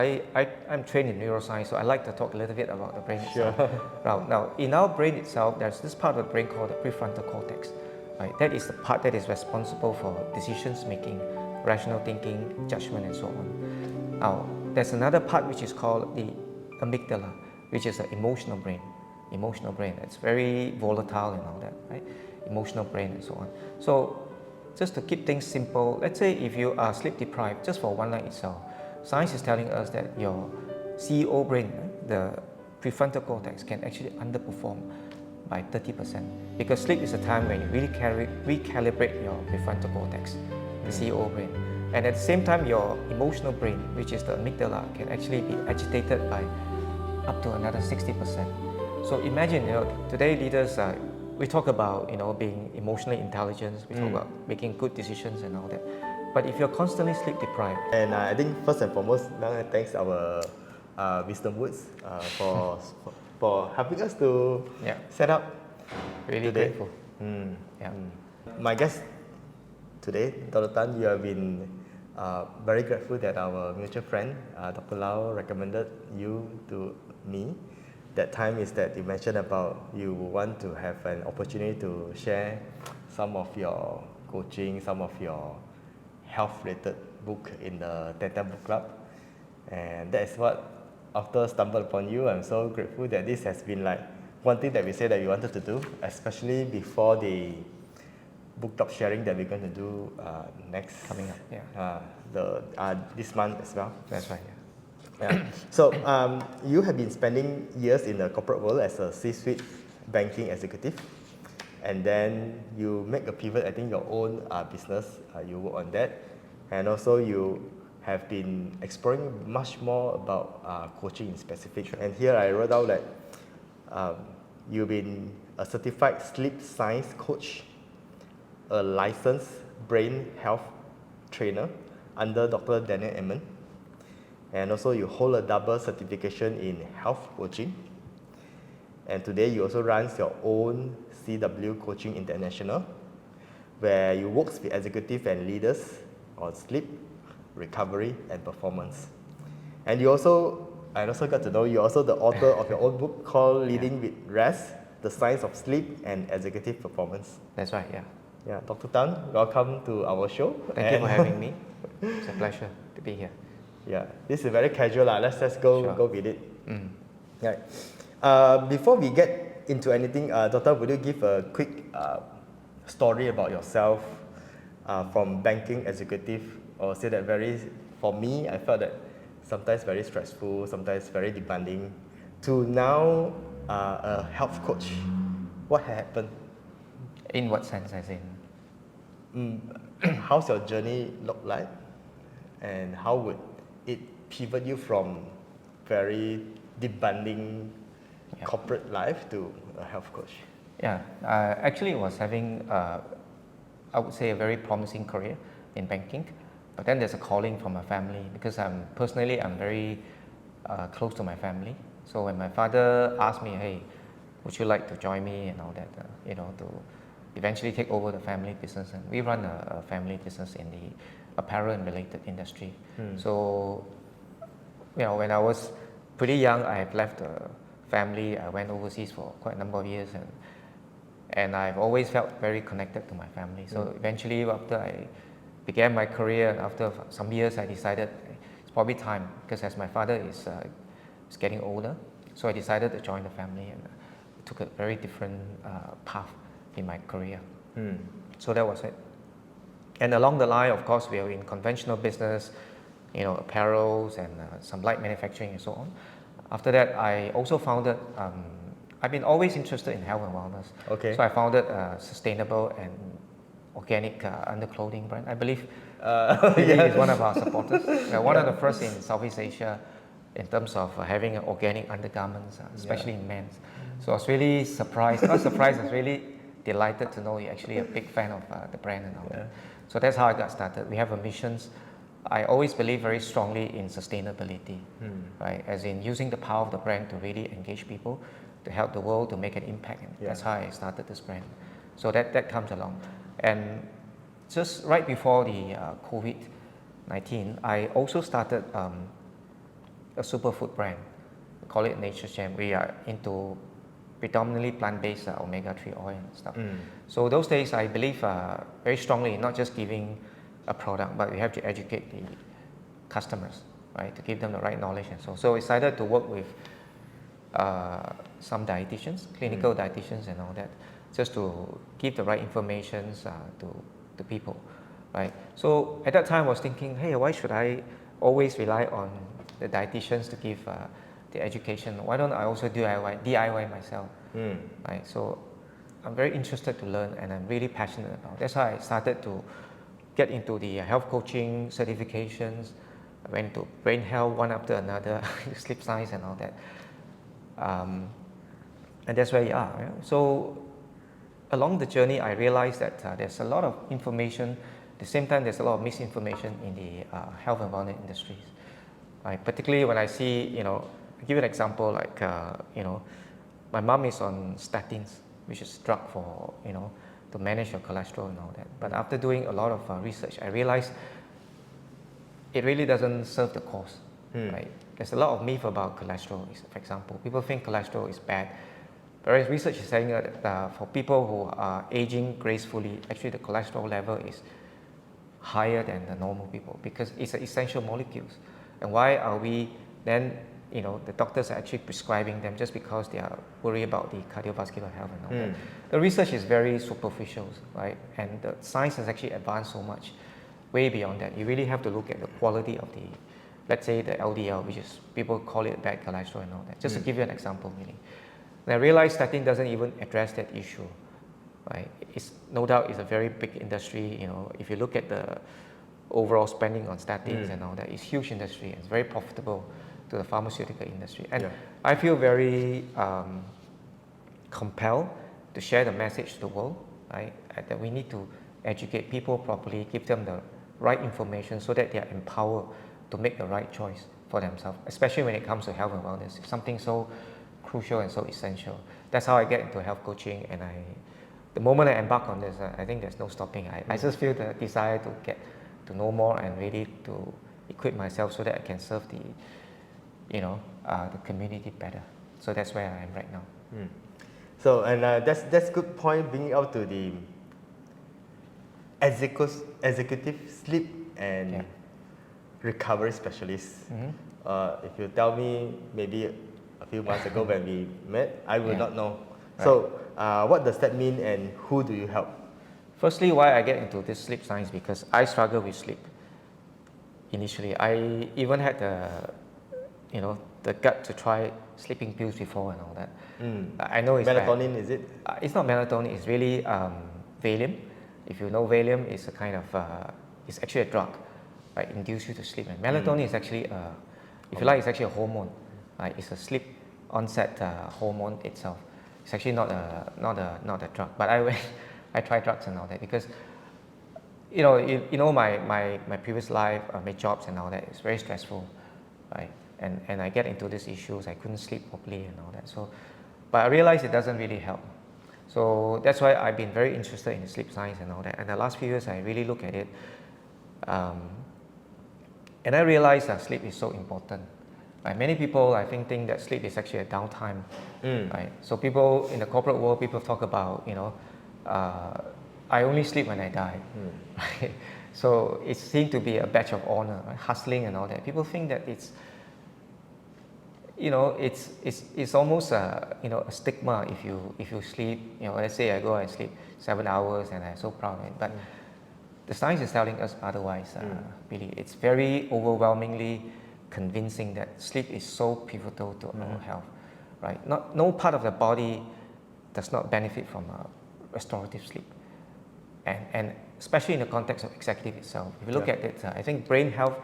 I'm trained in neuroscience, so I like to talk a little bit about the brain itself. Sure. Now, in our brain itself, there's this part of the brain called the prefrontal cortex. Right? That is the part that is responsible for decisions making, rational thinking, judgment, and so on. Now, there's another part which is called the amygdala, which is the emotional brain. Emotional brain. It's very volatile and all that, right? Emotional brain and so on. So, just to keep things simple, let's say if you are sleep deprived just for one night itself, science is telling us that your CEO brain, the prefrontal cortex, can actually underperform by 30% because sleep is a time when you really recalibrate your prefrontal cortex, the CEO brain. And at the same time, your emotional brain, which is the amygdala, can actually be agitated by up to another 60%. So imagine, today leaders, we talk about, being emotionally intelligent, we talk about making good decisions and all that. But if you're constantly sleep deprived. And I think first and foremost, thanks our Wisdom Woods for helping us to set up Really today. grateful. My guest today, Dr. Tan, you have been very grateful that our mutual friend, Dr. Lau, recommended you to me. That time is that you mentioned about you want to have an opportunity to share some of your coaching, some of your health-related book in the 10 Book Club. And that is what, after stumbled upon you, I'm so grateful that this has been like one thing that we said that we wanted to do, especially before the book club sharing that we're going to do next Coming up, this month as well. That's right, So you have been spending years in the corporate world as a C-suite banking executive, and then you make a pivot, I think your own business, you work on that, and also you have been exploring much more about coaching in specific. Sure. And here I wrote out that you've been a certified sleep science coach, a licensed brain health trainer under Dr. Daniel Amen, and also you hold a double certification in health coaching. And today you also run your own CW Coaching International, where you work with executives and leaders on sleep, recovery, and performance. And I also got to know you're also the author of your own book called Leading with Rest, The Science of Sleep and Executive Performance. That's right, Yeah, Dr. Tan, welcome to our show. Thank you for having me. It's a pleasure to be here. Yeah, this is very casual. Let's just go with it. Yeah. Before we get into anything, Doctor, would you give a quick story about yourself from banking executive, or say that for me, I felt that sometimes very stressful, sometimes very demanding, to now a health coach. What happened? In what sense, as in? How's your journey look like, and how would it pivot you from very demanding corporate life to a health coach? Yeah, actually, I was having, I would say, a very promising career in banking, but then there's a calling from my family because I'm very close to my family. So when my father asked me, "Hey, would you like to join me?" and all that, to eventually take over the family business, and we run a family business in the apparel and related industry. So, when I was pretty young, I have left the family. I went overseas for quite a number of years, and I've always felt very connected to my family. So eventually, after I began my career, after some years, I decided it's probably time, because as my father is getting older, so I decided to join the family, and took a very different path in my career. So that was it. And along the line, of course, we are in conventional business, apparels and some light manufacturing and so on. After that, I also founded, I've been always interested in health and wellness. Okay. So I founded a sustainable and organic underclothing brand. I believe is one of our supporters. We're one of the first in Southeast Asia in terms of having organic undergarments, especially in men's. So I was really surprised. Not surprised, I was really delighted to know you're actually a big fan of the brand and all that. So that's how I got started. We have a mission. I always believe very strongly in sustainability, right? As in using the power of the brand to really engage people, to help the world, to make an impact. And that's how I started this brand. So that comes along. And just right before the COVID-19, I also started a superfood brand. We call it Nature's Gem. We are into predominantly plant-based omega-3 oil and stuff. So those days I believe very strongly in not just giving a product, but we have to educate the customers, right, to give them the right knowledge and so I decided to work with some dietitians, clinical dietitians and all that, just to give the right information to people, right? So at that time I was thinking, hey, why should I always rely on the dietitians to give the education? Why don't I also DIY myself, right? So I'm very interested to learn and I'm really passionate about it. That's how I started to get into the health coaching certifications. I went to brain health one after another, sleep science and all that. And that's where you are. Right? So along the journey, I realized that there's a lot of information. At the same time, there's a lot of misinformation in the health and wellness industries. Right? Particularly when I see, I'll give you an example, like, my mom is on statins, which is drug for, to manage your cholesterol and all that. But after doing a lot of research, I realized it really doesn't serve the cause, right? There's a lot of myth about cholesterol. For example, people think cholesterol is bad, whereas research is saying that for people who are aging gracefully, actually the cholesterol level is higher than the normal people because it's an essential molecules. And why are we then, the doctors are actually prescribing them just because they are worried about the cardiovascular health and all that. The research is very superficial, right? And the science has actually advanced so much, way beyond that. You really have to look at the quality of the, let's say the LDL, which is, people call it bad cholesterol and all that. Just to give you an example, really. And I realized statin doesn't even address that issue, right? It's, no doubt it's a very big industry, if you look at the overall spending on statins and all that, it's huge industry, it's very profitable to the pharmaceutical industry. And I feel very compelled to share the message to the world, right? That we need to educate people properly, give them the right information so that they are empowered to make the right choice for themselves, especially when it comes to health and wellness. It's something so crucial and so essential. That's how I get into health coaching, and the moment I embark on this, I think there's no stopping. I just feel the desire to get to know more and really to equip myself so that I can serve the, the community better. So that's where I am right now. So, and that's good point, bringing out to the executive sleep and recovery specialist. If you tell me maybe a few months ago when we met, I would not know. Right. So what does that mean and who do you help? Firstly, why I get into this sleep science, because I struggle with sleep. Initially, I even had the gut to try sleeping pills before and all that. I know it's melatonin, bad. Is it? It's not melatonin, it's really Valium. If you know Valium, it's a kind of, it's actually a drug, right, induce you to sleep. And melatonin is actually, if you like, it's actually a hormone. It's a sleep onset hormone itself. It's actually not a drug. But I tried drugs and all that because, my previous life, my jobs and all that is very stressful, right? And I get into these issues. I couldn't sleep properly and all that. So, but I realized it doesn't really help. So that's why I've been very interested in sleep science and all that. And the last few years, I really look at it, and I realized that sleep is so important. Right? Many people, I think that sleep is actually a downtime. Right? So people in the corporate world, people talk about, I only sleep when I die. Right? So it seemed to be a badge of honor, right? Hustling and all that. People think that it's, it's almost a stigma if you sleep. Let's say I go and sleep 7 hours and I'm so proud of it. But the science is telling us otherwise. Really, it's very overwhelmingly convincing that sleep is so pivotal to our health, right? No part of the body does not benefit from restorative sleep, and especially in the context of executive itself. If you look at it, I think brain health.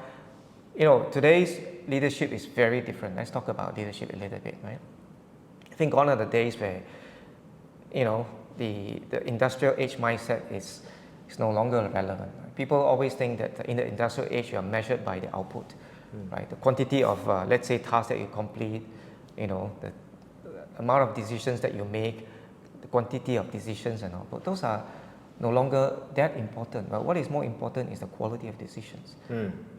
Today's leadership is very different. Let's talk about leadership a little bit, right? I think gone are the days where, the industrial age mindset is no longer relevant. Right? People always think that in the industrial age you are measured by the output, right? The quantity of, let's say, tasks that you complete, the amount of decisions that you make, the quantity of decisions and all. But those are no longer that important. But what is more important is the quality of decisions.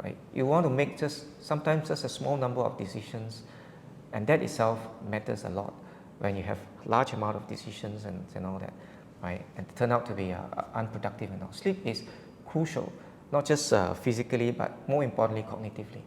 Right? You want to make sometimes just a small number of decisions, and that itself matters a lot when you have large amount of decisions and all that, right? And turn out to be unproductive and all. Sleep is crucial, not just physically, but more importantly, cognitively,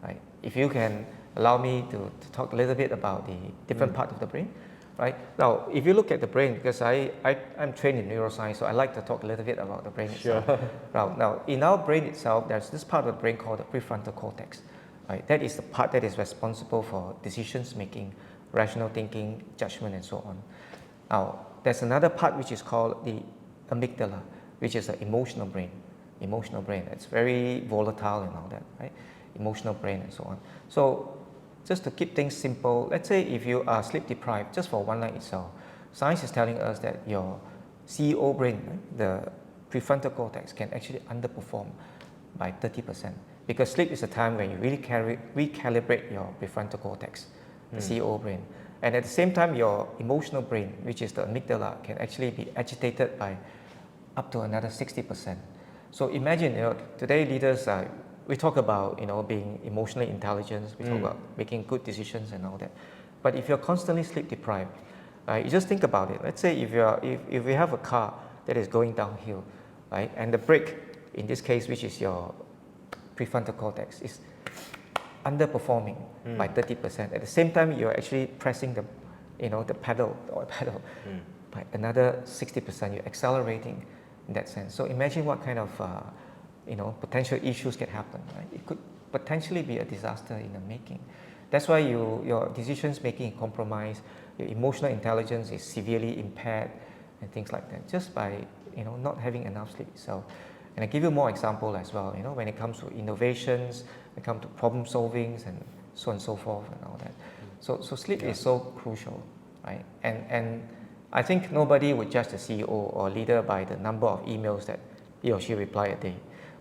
right? If you can allow me to talk a little bit about the different part of the brain, right? Now, if you look at the brain, because I'm trained in neuroscience, so I like to talk a little bit about the brain itself. Now, in our brain itself, there's this part of the brain called the prefrontal cortex, right? That is the part that is responsible for decisions making, rational thinking, judgment, and so on. Now, there's another part which is called the amygdala, which is the emotional brain. Emotional brain, it's very volatile and all that, right? Emotional brain and so on. So, just to keep things simple, let's say if you are sleep deprived just for one night itself, science is telling us that your CEO brain, right, the prefrontal cortex, can actually underperform by 30%, because sleep is a time when you really recalibrate your prefrontal cortex, the CEO brain. And at the same time, your emotional brain, which is the amygdala, can actually be agitated by up to another 60%. So imagine, today leaders, we talk about, being emotionally intelligent, we talk about making good decisions and all that. But if you're constantly sleep deprived, you just think about it. Let's say if you have a car that is going downhill, right, and the brake, in this case, which is your prefrontal cortex, is underperforming by 30%. At the same time, you're actually pressing the pedal by another 60%. You're accelerating in that sense. So imagine what kind of potential issues can happen. Right? It could potentially be a disaster in the making. That's why your decisions making is compromised. Your emotional intelligence is severely impaired, and things like that, just by not having enough sleep itself. And I give you more example as well. When it comes to innovations, when it comes to problem solvings, and so on and so forth, and all that. So sleep is so crucial, right? And I think nobody would judge the CEO or leader by the number of emails that he or she reply a day,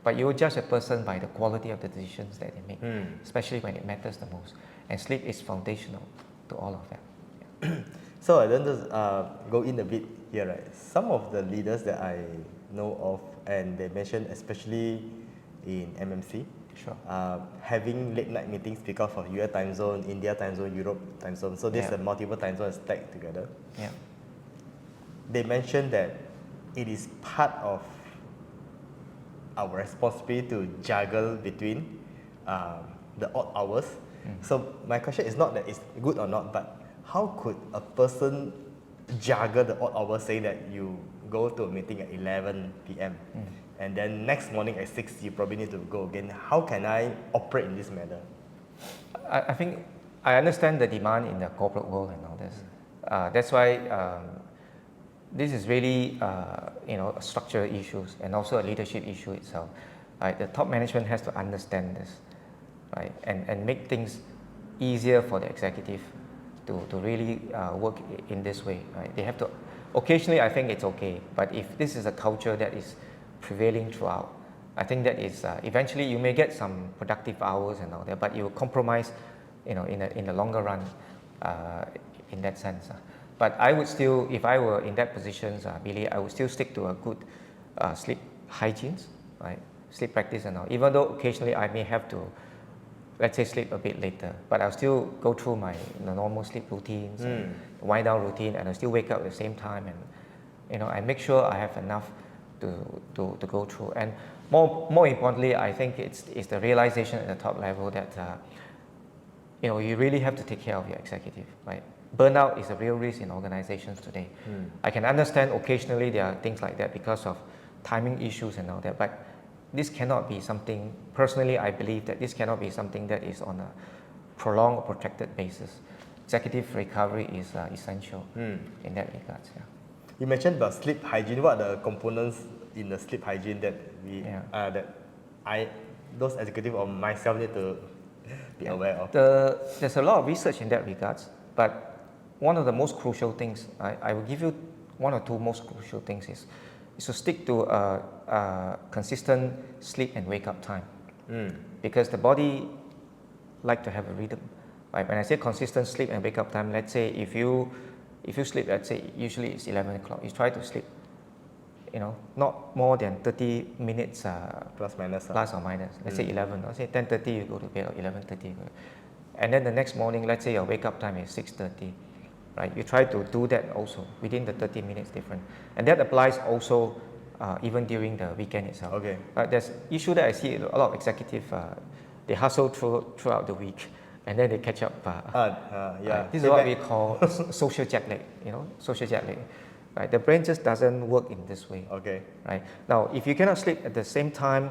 but you will judge a person by the quality of the decisions that they make, especially when it matters the most. And sleep is foundational to all of that. Yeah. So I don't just go in a bit here, right? Some of the leaders that I know of, and they mentioned especially in MMC, Sure. Having late night meetings because of US time zone, India time zone, Europe time zone. So these are multiple time zones stacked together. Yeah. They mentioned that it is part of our responsibility to juggle between the odd hours. So my question is not that it's good or not, but how could a person juggle the odd hours, say that you go to a meeting at 11 p.m. and then next morning at 6 you probably need to go again. How can I operate in this manner? I think I understand the demand in the corporate world and all this. That's why this is really a structural issues and also a leadership issue itself. Right? The top management has to understand this, right? And make things easier for the executive to really work in this way. Right? They have to. Occasionally, I think it's okay, but if this is a culture that is prevailing throughout, I think that is eventually you may get some productive hours and all that, but you will compromise, in the longer run, in that sense. But I would still, if I were in that position, Billy, I would still stick to a good sleep hygiene, right? Sleep practice and all. Even though occasionally I may have to, let's say, sleep a bit later, but I'll still go through my normal sleep routines, and wind down routine, and I'll still wake up at the same time, and I make sure I have enough to go through. And more importantly, I think it's the realization at the top level that you really have to take care of your executive, right? Burnout is a real risk in organizations today. I can understand occasionally there are things like that because of timing issues and all that, but this cannot be something, personally I believe that this cannot be something that is on a prolonged or protracted basis. Executive recovery is essential in that regards. Yeah. You mentioned about sleep hygiene. What are the components in the sleep hygiene that those executives or myself need to be aware of? There's a lot of research in that regards, but one of the most crucial things, I will give you one or two most crucial things is to stick to a consistent sleep and wake up time, because the body like to have a rhythm. Right? When I say consistent sleep and wake up time, let's say if you sleep, let's say usually it's 11 o'clock, you try to sleep not more than 30 minutes Plus minus. plus or minus. Let's say 11. Let's say 10:30 you go to bed, or 11:30. And then the next morning, let's say your wake up time is 6:30. Right? You try to do that also within the 30 minutes difference. And that applies also even during the weekend itself. Okay. There's issue that I see a lot of executives, they hustle throughout the week and then they catch up. Yeah. This is what we call social jet lag, social jet lag. Right? The brain just doesn't work in this way. Okay. Right? Now, if you cannot sleep at the same time,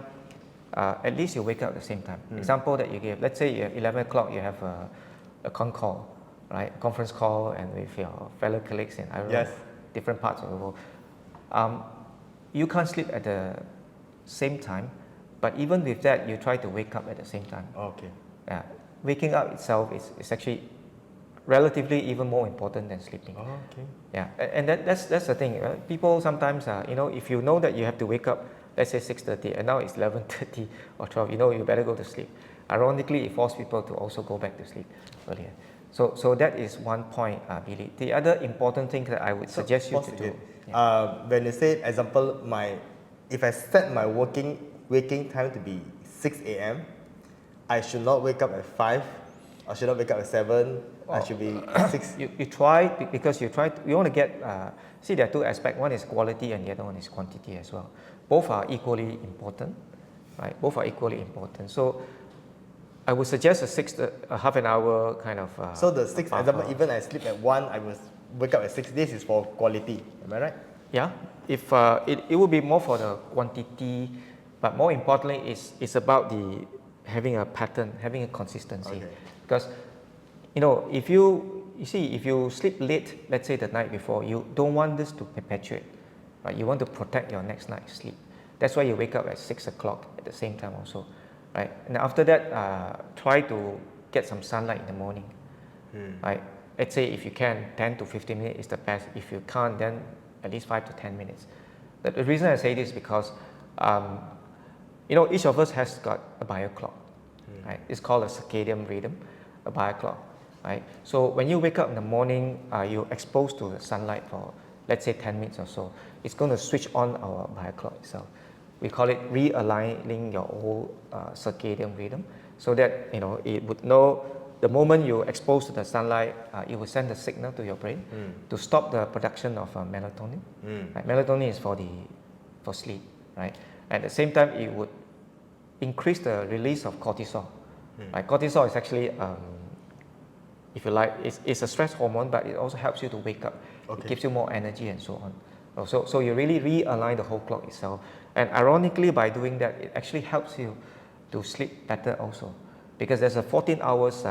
at least you wake up at the same time. Example that you gave, let's say you have 11 o'clock, you have a con call, right? Conference call and with your fellow colleagues in different parts of the world. You can't sleep at the same time, but even with that, you try to wake up at the same time. Okay. Waking up itself is actually relatively even more important than sleeping. Okay. Yeah, and that's the thing. People sometimes, if you know that you have to wake up, let's say 6:30, and now it's 11:30 or 12, you better go to sleep. Ironically, it forces people to also go back to sleep earlier. So that is one point, Billy. The other important thing that I would suggest you to do. When you say, example, if I set my waking time to be 6 a.m., I should not wake up at 5. I should not wake up at 7. I should be 6. You try, because you want to get, see, there are two aspects. One is quality and the other one is quantity as well. Both are equally important, right? Both are equally important. So I would suggest a half an hour kind of. So the 6, example, even I sleep at 1, I will wake up at 6. This is for quality. Am I right? Yeah. If it would be more for the quantity, but more importantly, it's about having a pattern, having a consistency. Okay. Because if you sleep late, let's say the night before, you don't want this to perpetuate, right? You want to protect your next night's sleep. That's why you wake up at 6 o'clock at the same time also, right? And after that, try to get some sunlight in the morning, right? Let's say if you can, 10 to 15 minutes is the best. If you can't, then at least 5 to 10 minutes. The reason I say this is because, each of us has got a bio clock, right? It's called a circadian rhythm, a bio clock, right? So when you wake up in the morning, you're exposed to the sunlight for, let's say, 10 minutes or so. It's going to switch on our bio clock itself. We call it realigning your whole circadian rhythm, so that it would know the moment you're exposed to the sunlight, it will send a signal to your brain to stop the production of melatonin. Right? Melatonin is for sleep, right? At the same time, it would increase the release of cortisol. Right? Cortisol is actually, if you like, it's a stress hormone, but it also helps you to wake up. Okay. It gives you more energy and so on. So you really realign the whole clock itself. And ironically, by doing that, it actually helps you to sleep better also. Because there's a 14 hours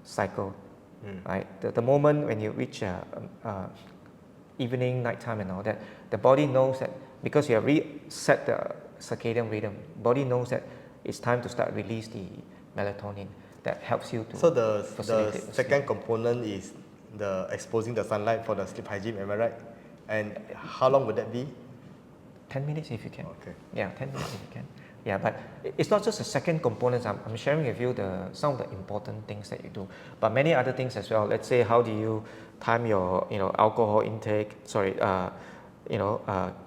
cycle, right? The moment when you reach evening, nighttime and all that, the body knows that because you have reset the circadian rhythm, body knows that it's time to start release the melatonin that helps you to So the second sleep. component is the exposing the sunlight for the sleep hygiene, am I right? And how long would that be? 10 minutes if you can. Okay. Yeah, 10 minutes if you can. Yeah, but it's not just the second component. I'm sharing with you some of the important things that you do, but many other things as well. Let's say, how do you time your alcohol intake?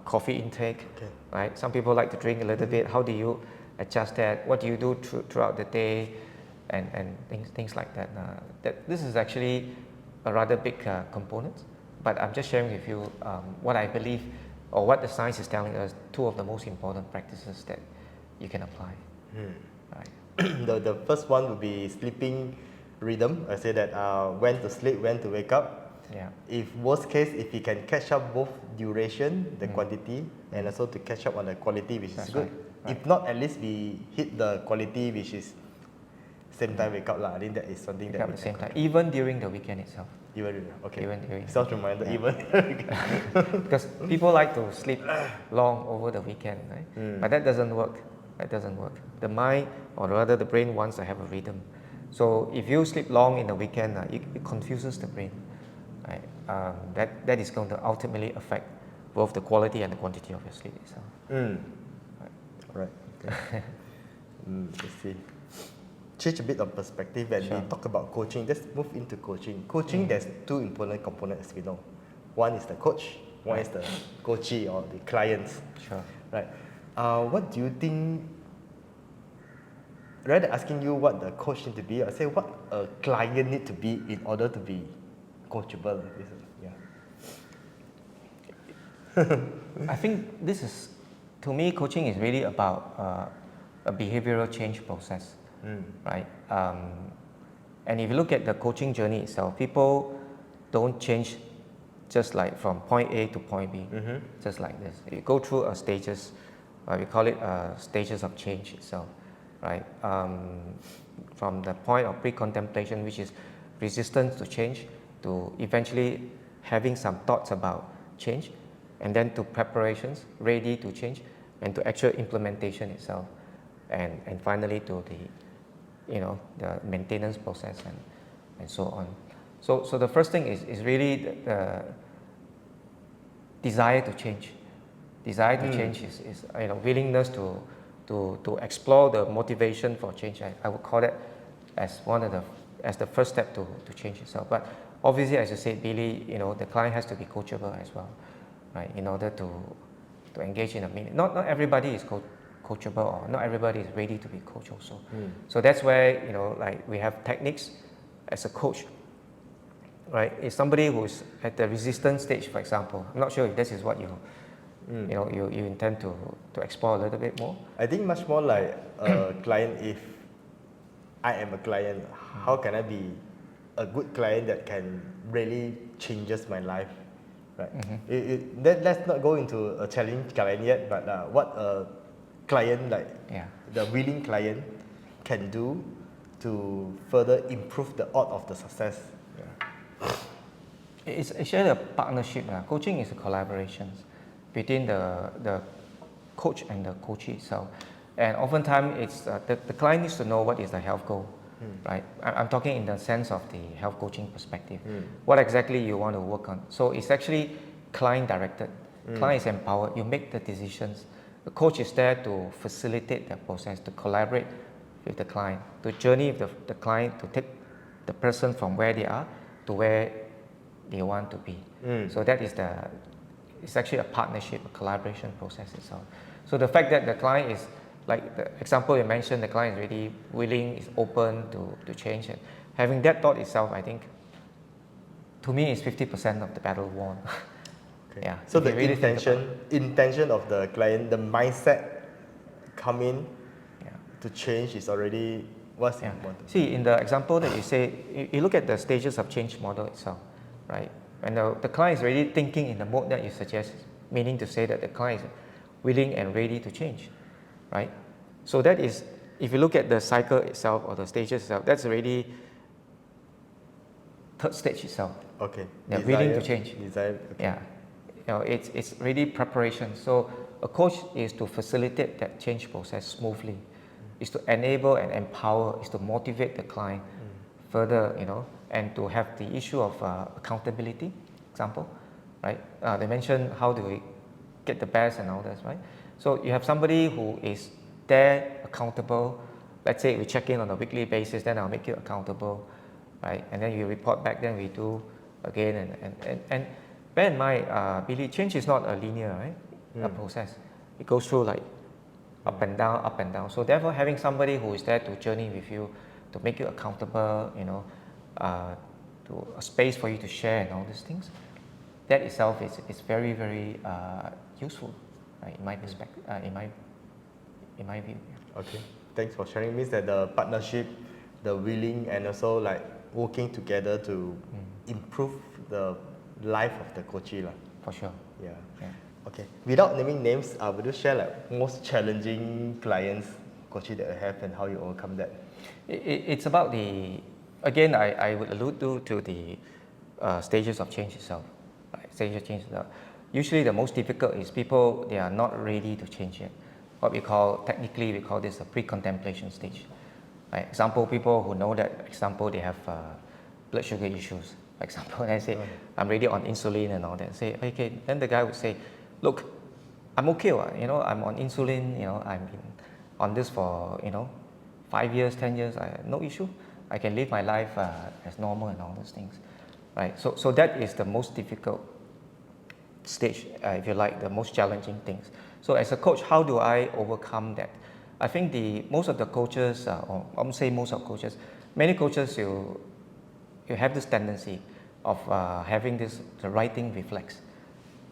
Coffee intake. Okay. Right. Some people like to drink a little bit. How do you adjust that? What do you do throughout the day, and things like that. This is actually a rather big component, but I'm just sharing with you what I believe, or what the science is telling us. 2 of the most important practices that you can apply. Right. The first one would be sleeping rhythm. I say that when to sleep, when to wake up. Yeah. If worst case, if you can catch up both duration, the quantity, and also to catch up on the quality, which is good. Right. If not, at least we hit the quality, which is same time wake up lah. I think that is something wake that up at the same time, even during the weekend itself. Even okay. Even during self-reminder, even. Because people like to sleep long over the weekend, right? But that doesn't work. That doesn't work. The mind, or rather the brain, wants to have a rhythm. So if you sleep long in the weekend, it confuses the brain. Right? That is going to ultimately affect both the quality and the quantity of your sleep itself. Right. Okay. Let's see. Change a bit of perspective when we talk about coaching. Let's move into coaching. Coaching, there's 2 important components, as we know. One is the coach, one is the coachee or the clients. Sure. Right. What do you think, rather than asking you what the coach need to be, I say what a client need to be in order to be coachable. Yeah. I think this is, to me, coaching is really about a behavioral change process, right? And if you look at the coaching journey itself, people don't change just like from point A to point B, just like this. You go through a stages, we call it stages of change itself, right? From the point of pre-contemplation, which is resistance to change, to eventually having some thoughts about change, and then to preparations, ready to change, and to actual implementation itself, and finally to the, the maintenance process and so on. So the first thing is really the desire to change. Desire to change is willingness to explore the motivation for change. I would call that as as the first step to change itself. But obviously, as you said, Billy, the client has to be coachable as well, right? In order to engage in a meeting. Not everybody is coachable, or not everybody is ready to be coached also. So that's where like we have techniques as a coach, right? If somebody who's at the resistance stage, for example, I'm not sure if this is what you intend to explore a little bit more. I think much more like a client. If I am a client, how can I be a good client that can really changes my life, right? Let's not go into a challenge client yet, but what a client, like the willing client, can do to further improve the odds of the success. It's actually a partnership. Coaching is a collaboration between the coach and the coachee itself. And oftentimes, it's the client needs to know what is the health goal, right? I'm talking in the sense of the health coaching perspective. What exactly you want to work on. So it's actually client directed. Client is empowered. You make the decisions. The coach is there to facilitate the process, to collaborate with the client, to journey with the client, to take the person from where they are to where they want to be. So that is it's actually a partnership, a collaboration process itself. So the fact that the client is, like the example you mentioned, the client is really willing, is open to change, and having that thought itself, I think, to me, is 50% of the battle won. Okay. Yeah. So the really intention of the client, the mindset come in to change is already what's important. See, in the example that you say, you look at the stages of change model itself, right? And the client is already thinking in the mode that you suggest, meaning to say that the client is willing and ready to change, right? So that is, if you look at the cycle itself or the stages itself, that's already third stage itself. Okay. They're willing to change. Desire. Okay. Yeah. It's really preparation. So a coach is to facilitate that change process smoothly, is to enable and empower, is to motivate the client further, and to have the issue of accountability, example, right? They mentioned how do we get the best and all this, right? So you have somebody who is there, accountable. Let's say we check in on a weekly basis, then I'll make you accountable, right? And then you report back, then we do again. And bear in mind, Billy, change is not a linear, right? A process. It goes through like up and down, up and down. So therefore, having somebody who is there to journey with you, to make you accountable, to a space for you to share and all these things, that itself is very, very useful, right, in my perspective, in my view. Okay, thanks for sharing. Means that the partnership, the willing, and also like working together to improve the life of the coachee, For sure. Yeah. Okay. Without naming names, would you share like most challenging clients, coachee, that you have, and how you overcome that? It's about again, I would allude to the stages of change itself. Right? Stages of change itself. Usually the most difficult is people, they are not ready to change yet. Technically we call this a pre-contemplation stage. Right? Example, people who know that, they have blood sugar issues. For example, and I say, I'm ready on insulin and all that. Say, okay, then the guy would say, look, I'm okay, I'm on insulin, I've been on this for, 5 years, 10 years, no issue. I can live my life as normal and all those things, right? So that is the most difficult stage, if you like, the most challenging things. So as a coach, how do I overcome that? I think most of the coaches, or I won't say most of coaches, many coaches, you have this tendency of having the writing reflex.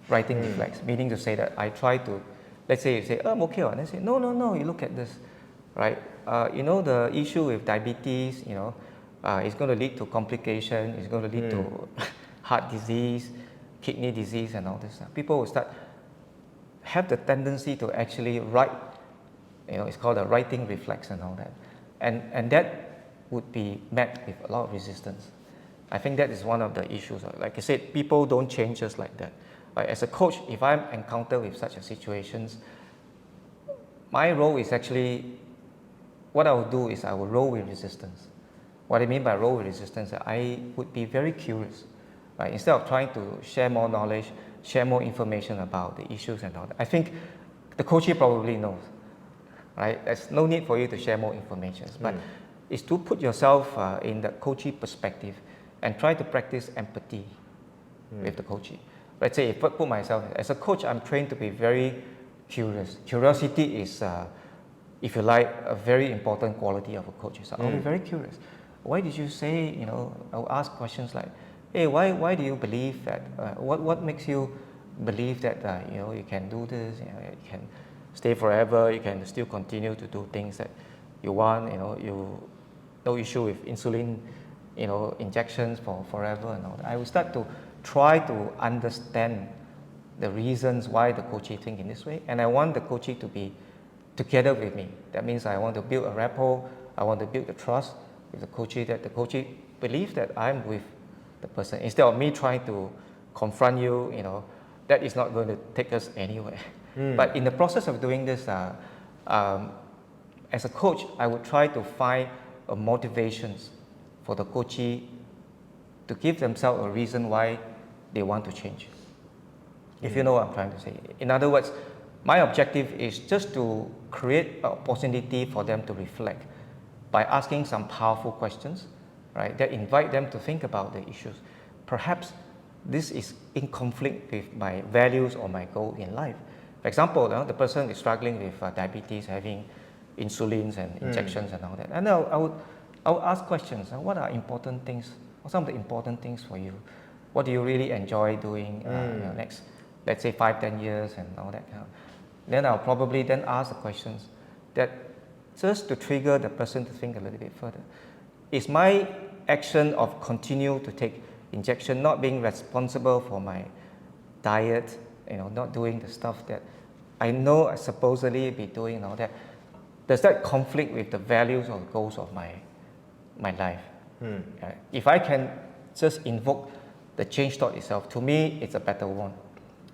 Writing reflex, meaning to say that I try to, let's say you say, oh, I'm okay, and I say, no, you look at this, right? The issue with diabetes, it's going to lead to complication, it's going to lead to heart disease, kidney disease and all this stuff. People will have the tendency to actually write, it's called a writing reflex and all that. And that would be met with a lot of resistance. I think that is one of the issues. Like I said, people don't change just like that. Like as a coach, if I'm encountered with such a situations, my role is actually, what I will do is I will roll with resistance. What I mean by roll with resistance, I would be very curious. Right? Instead of trying to share more knowledge, share more information about the issues and all that. I think the coachee probably knows, right? There's no need for you to share more information, but it's to put yourself in the coachee perspective and try to practice empathy with the coachee. Let's say if I put myself, as a coach, I'm trained to be very curious. Curiosity is, if you like, a very important quality of a coach. So I'll be very curious. Why did you say, I'll ask questions like, hey, why do you believe that, what makes you believe that, you can do this, you can stay forever, you can still continue to do things that you want, no issue with insulin, injections for forever and all that. I will start to try to understand the reasons why the coachee think in this way, and I want the coachee to be together with me. That means I want to build a rapport, I want to build the trust with the coachee, that the coachee believes that I'm with the person. Instead of me trying to confront you, that is not going to take us anywhere. But in the process of doing this, as a coach, I would try to find motivations for the coachee to give themselves a reason why they want to change. If you know what I'm trying to say. In other words, my objective is just to create an opportunity for them to reflect by asking some powerful questions, right, that invite them to think about the issues. Perhaps this is in conflict with my values or my goal in life. For example, the person is struggling with diabetes, having insulins and injections and all that. And I would ask questions. What are important things? What are some of the important things for you? What do you really enjoy doing next, let's say 5-10 years and all that kind of. Then I'll probably then ask the questions that just to trigger the person to think a little bit further. Is my action of continue to take injection not being responsible for my diet, not doing the stuff that I know I supposedly be doing and all that, does that conflict with the values or goals of my life? If I can just invoke the change thought itself, to me, it's a better one.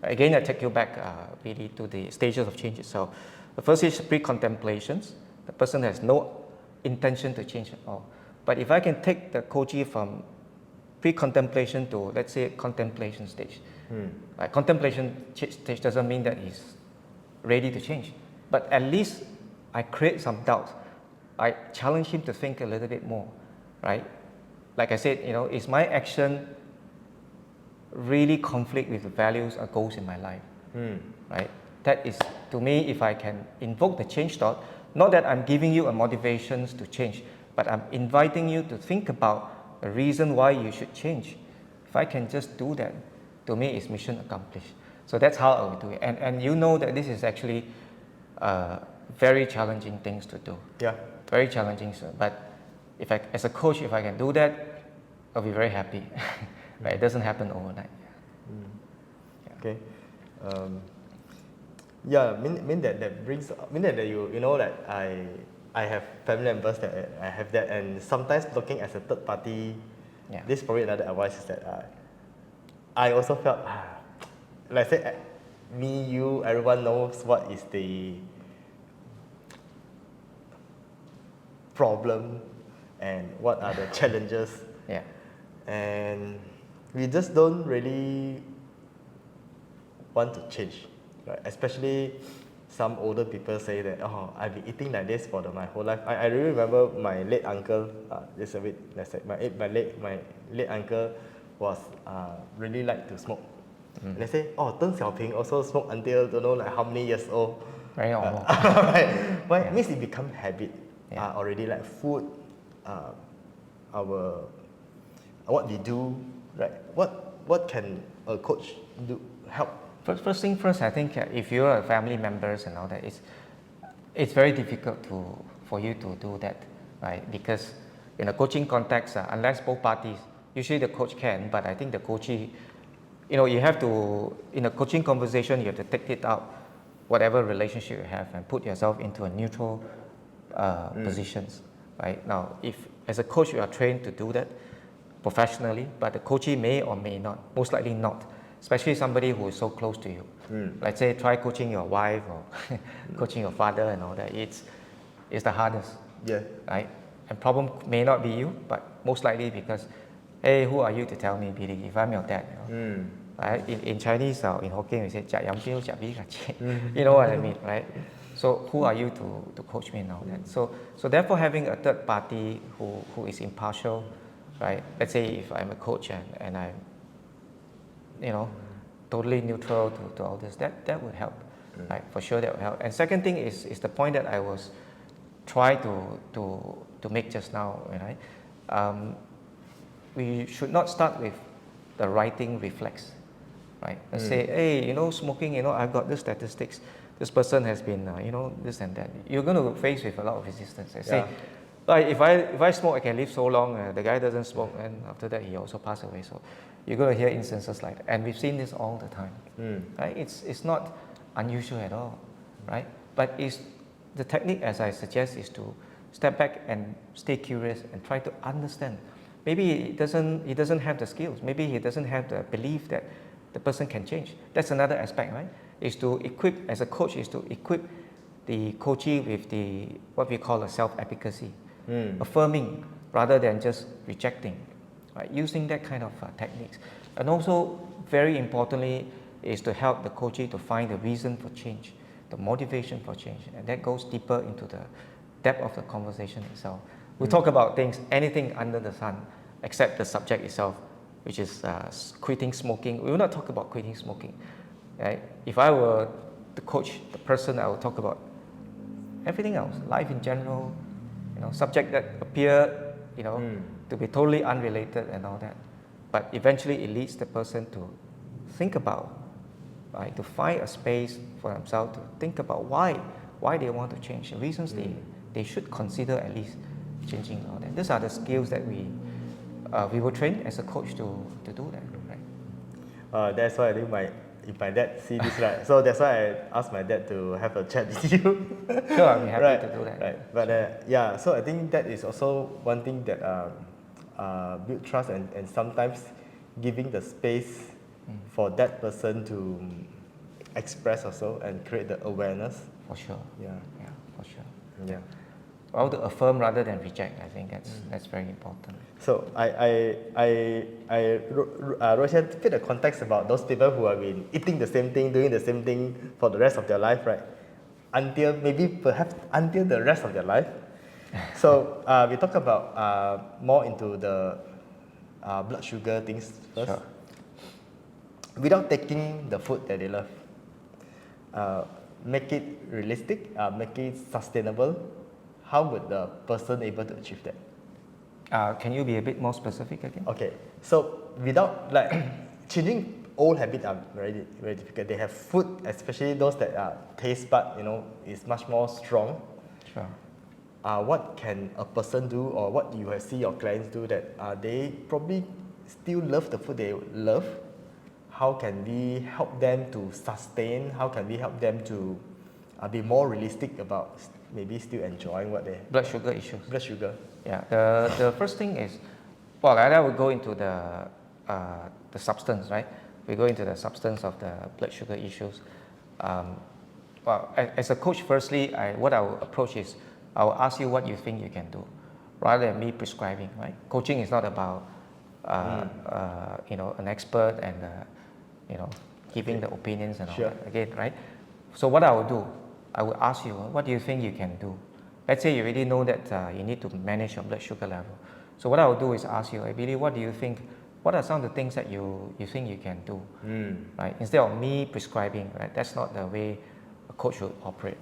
Again, I take you back really to the stages of change itself. The first is pre-contemplations. The person has no intention to change at all. But if I can take the coachee from pre-contemplation to, let's say, contemplation stage. Contemplation stage doesn't mean that he's ready to change. But at least I create some doubt. I challenge him to think a little bit more, right? Like I said, is my action really conflict with the values or goals in my life, right? That is, to me, if I can invoke the change thought, not that I'm giving you a motivations to change, but I'm inviting you to think about the reason why you should change. If I can just do that, to me, it's mission accomplished. So that's how I will do it. And you know that this is actually very challenging things to do. Yeah. Very challenging, but as a coach, if I can do that, I'll be very happy. Right? It doesn't happen overnight. Okay. Mean that you know that I have family members that I have that, and sometimes looking as a third party, this is probably another advice is that I also felt, like I said, me, you, everyone knows what is the problem and what are the challenges. And we just don't really want to change, right? Especially some older people say that, I've been eating like this for my whole life. I really remember my late uncle, just a bit, let's say, my late uncle was really like to smoke. And they say, oh, Deng Xiaoping also smoked until don't know like how many years old. Very normal. Right. Well, Yeah. it means it become habit Yeah. already, like food, our what we do, right? What can a coach do help? First thing first, I think if you're a family members and all that, it's very difficult for you to do that, right? Because in a coaching context, unless both parties, usually the coach can, but I think the coachee, you have to, in a coaching conversation, you have to take it out, whatever relationship you have, and put yourself into a neutral positions, right? Now, if as a coach you are trained to do that professionally, but the coachee may or may not, most likely not, especially somebody who is so close to you. Let's say try coaching your wife or coaching your father and all that. It's the hardest, Yeah. right? And problem may not be you, but most likely because, hey, who are you to tell me, Billy, if I'm your dad? Right? In Chinese or in Hokkien, we say, "Jia yang biu, jia bi ga qie." You know what I mean, right? So who are you to coach me and all that? So therefore having a third party who is impartial, right? Let's say if I'm a coach and I'm, totally neutral to all this, that would help, right? For sure that would help. And second thing is the point that I was trying to make just now, right? We should not start with the writing reflex, right? Let's say, hey, smoking, I've got this statistics. This person has been, this and that. You're going to face with a lot of resistance. I say, like if I smoke, I can live so long. The guy doesn't smoke, and after that he also passed away. So you're going to hear instances like that, and we've seen this all the time, right? It's not unusual at all, right? But the technique, as I suggest, is to step back and stay curious and try to understand. Maybe he doesn't have the skills. Maybe he doesn't have the belief that the person can change. That's another aspect, right? Is to equip, as a coach, is to equip the coachee with what we call a self-efficacy, affirming rather than just rejecting, right? Using that kind of techniques. And also, very importantly, is to help the coachee to find the reason for change, the motivation for change, and that goes deeper into the depth of the conversation itself. We talk about things, anything under the sun, except the subject itself, which is quitting smoking. We will not talk about quitting smoking, right? If I were the coach, the person, I would talk about everything else, life in general, subject that appear, to be totally unrelated and all that. But eventually it leads the person to think about, right, to find a space for themselves to think about why they want to change, the reasons they should consider at least changing all that. These are the skills that we were trained as a coach to do that, right? That's why I think if my dad see this, right, so that's why I asked my dad to have a chat with you. Sure, I'll be happy right, to do that. Right, but so I think that is also one thing that build trust and sometimes giving the space for that person to express also and create the awareness. For sure. Yeah, For sure. yeah. Well, to affirm rather than reject, I think that's very important. So Roshan, fit the context about those people who have been eating the same thing, doing the same thing for the rest of their life, right? Perhaps until the rest of their life. So we talk about more into the blood sugar things first. Sure. Without taking the food that they love, make it realistic, make it sustainable. How would the person able to achieve that? Can you be a bit more specific again? Okay, so without changing old habits are very, very difficult. They have food, especially those that taste bud, is much more strong. Sure. What can a person do, or what you see your clients do that they probably still love the food they love? How can we help them to sustain? How can we help them to be more realistic about maybe still enjoying what they... Blood sugar issues. Blood sugar. Yeah, the first thing is, well, I would go into the substance, right? We go into the substance of the blood sugar issues. Well, as a coach, firstly, what I will approach is, I will ask you what you think you can do, rather than me prescribing, right? Coaching is not about, an expert and, giving the opinions and all that, again, right? So what I will do, I will ask you, what do you think you can do? Let's say you already know that you need to manage your blood sugar level. So what I will do is ask you, Billy, what do you think what are some of the things that you think you can do, right? Instead of me prescribing, right? That's not the way a coach should operate.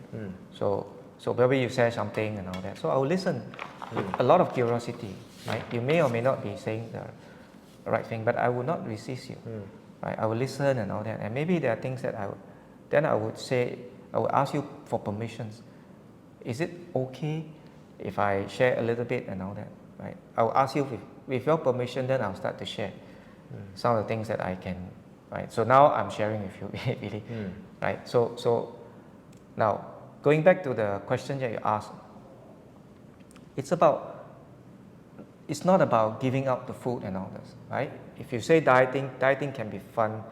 So maybe you say something and all that. So I will listen with a lot of curiosity, right? You may or may not be saying the right thing, but I will not resist you, right? I will listen and all that. And maybe there are things that I would ask you for permissions. Is it okay if I share a little bit and all that, right? I will ask you with your permission, then I'll start to share some of the things that I can, right? So now I'm sharing with you, really, right? So now, going back to the question that you asked, it's not about giving up the food and all this, right? If you say dieting can be fun,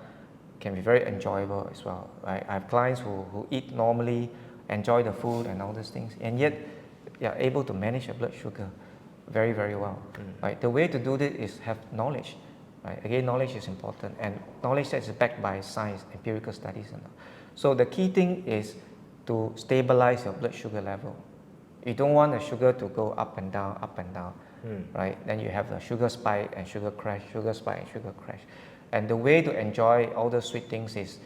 can be very enjoyable as well, right? I have clients who eat normally, enjoy the food and all these things, and yet they are able to manage their blood sugar very, very well, right? The way to do this is have knowledge, right? Again, knowledge is important, and knowledge that is backed by science, empirical studies and all. So the key thing is to stabilize your blood sugar level. You don't want the sugar to go up and down, right? Then you have the sugar spike and sugar crash, sugar spike and sugar crash. And the way to enjoy all those sweet things is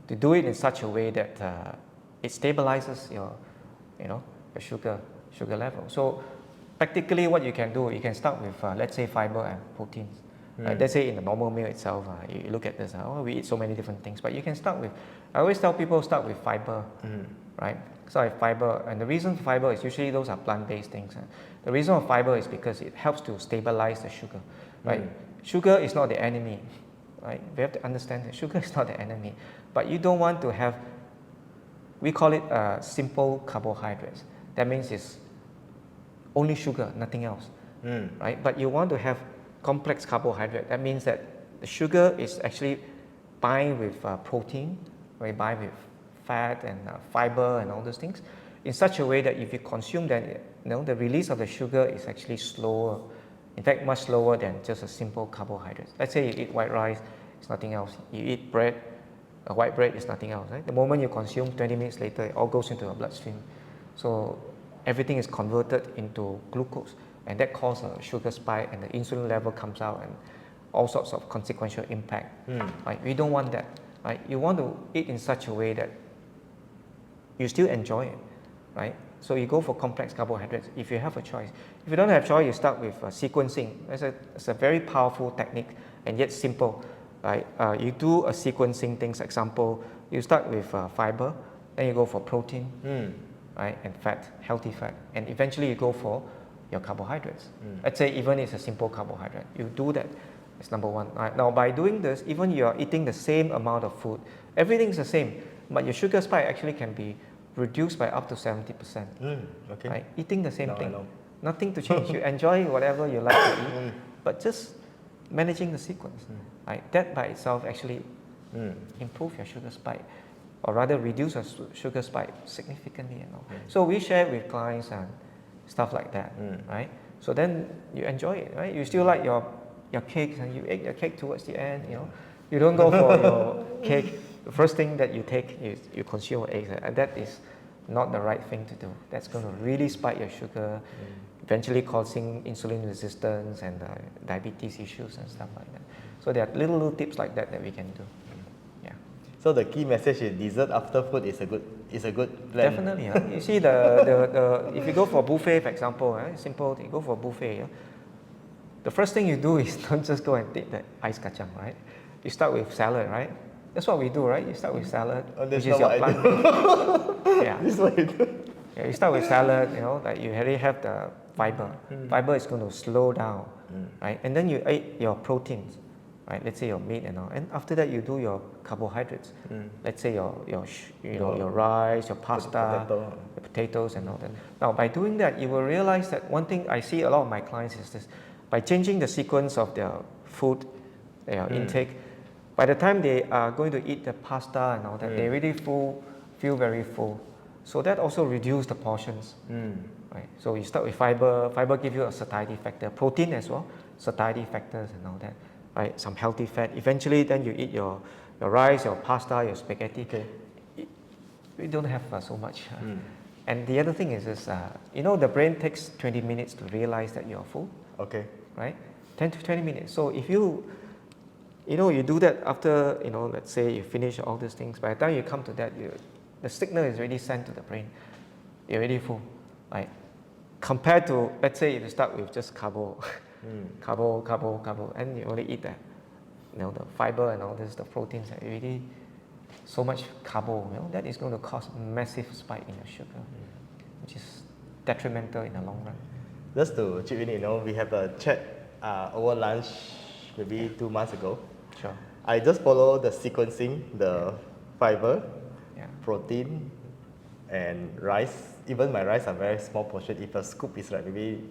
to do it in such a way that it stabilizes your sugar level. So practically what you can do, you can start with, let's say, fiber and proteins. Right? Let's say in the normal meal itself, you look at this, we eat so many different things, but you can start with, I always tell people start with fiber, right? Start with fiber, and the reason for fiber is usually those are plant-based things. The reason for fiber is because it helps to stabilize the sugar, right? Sugar is not the enemy, right? We have to understand that sugar is not the enemy, but you don't want to have, we call it simple carbohydrates. That means it's only sugar, nothing else, right? But you want to have complex carbohydrate. That means that the sugar is actually bind with protein, right? Bind with fat and fiber and all those things, in such a way that if you consume them, the release of the sugar is actually slower. In fact, much slower than just a simple carbohydrate. Let's say you eat white rice, it's nothing else. You eat bread, white bread is nothing else, right? The moment you consume, 20 minutes later, it all goes into your bloodstream. So everything is converted into glucose, and that causes a sugar spike, and the insulin level comes out, and all sorts of consequential impact. Right? We don't want that. Right? You want to eat in such a way that you still enjoy it, right? So you go for complex carbohydrates if you have a choice. If you don't have a choice, you start with sequencing. It's a very powerful technique and yet simple, right? You do a sequencing things. Example, you start with fiber, then you go for protein, right, and fat, healthy fat, and eventually you go for your carbohydrates. Let's say even it's a simple carbohydrate, you do that. It's number one. Right? Now by doing this, even you are eating the same amount of food, everything's the same, but your sugar spike actually can be reduced by up to 70%. Okay. Right? Eating the same thing, nothing to change. You enjoy whatever you like to eat, but just managing the sequence. Right? That by itself actually improve your sugar spike, or rather reduce your sugar spike significantly. So we share with clients and stuff like that, right? So then you enjoy it, right? You still like your cakes, and you eat your cake towards the end. You don't go for your cake. The first thing that you take is you consume eggs, and that is not the right thing to do. That's going to really spike your sugar, eventually causing insulin resistance and diabetes issues and stuff like that. So there are little tips like that we can do. Yeah. So the key message is dessert after food is a good plan. Definitely. You see the if you go for buffet, for example, simple. You go for buffet. The first thing you do is don't just go and take the ice kacang, right? You start with salad, right? That's what we do, right? You start with salad, which is your plant. Yeah. This is what you do. Yeah, you start with salad, like you already have the fiber. Fiber is going to slow down, right? And then you eat your proteins, right? Let's say your meat and all. And after that, you do your carbohydrates. Let's say your rice, your pasta, your potatoes and all that. Now, by doing that, you will realize that one thing I see a lot of my clients is this: by changing the sequence of their food, their intake, by the time they are going to eat the pasta and all that, they really feel very full. So that also reduces the portions. Right? So you start with fiber. Fiber gives you a satiety factor. Protein as well, satiety factors and all that. Right? Some healthy fat. Eventually, then you eat your rice, your pasta, your spaghetti. Okay. We don't have so much. And the other thing is the brain takes 20 minutes to realize that you're full. Okay. Right? 10 to 20 minutes. So if you do that after, let's say you finish all these things, by the time you come to that, the signal is already sent to the brain. You're already full, right? Compared to, let's say if you start with just carbo, carbo, and you only eat that, the fiber and all this, the proteins, are already so much carbo, that is going to cause a massive spike in your sugar, which is detrimental in the long run. Just to chip in, we have a chat over lunch maybe 2 months ago. Sure. I just follow the sequencing, the fiber, Yeah. protein, and rice. Even my rice are very small portion. If a scoop is like maybe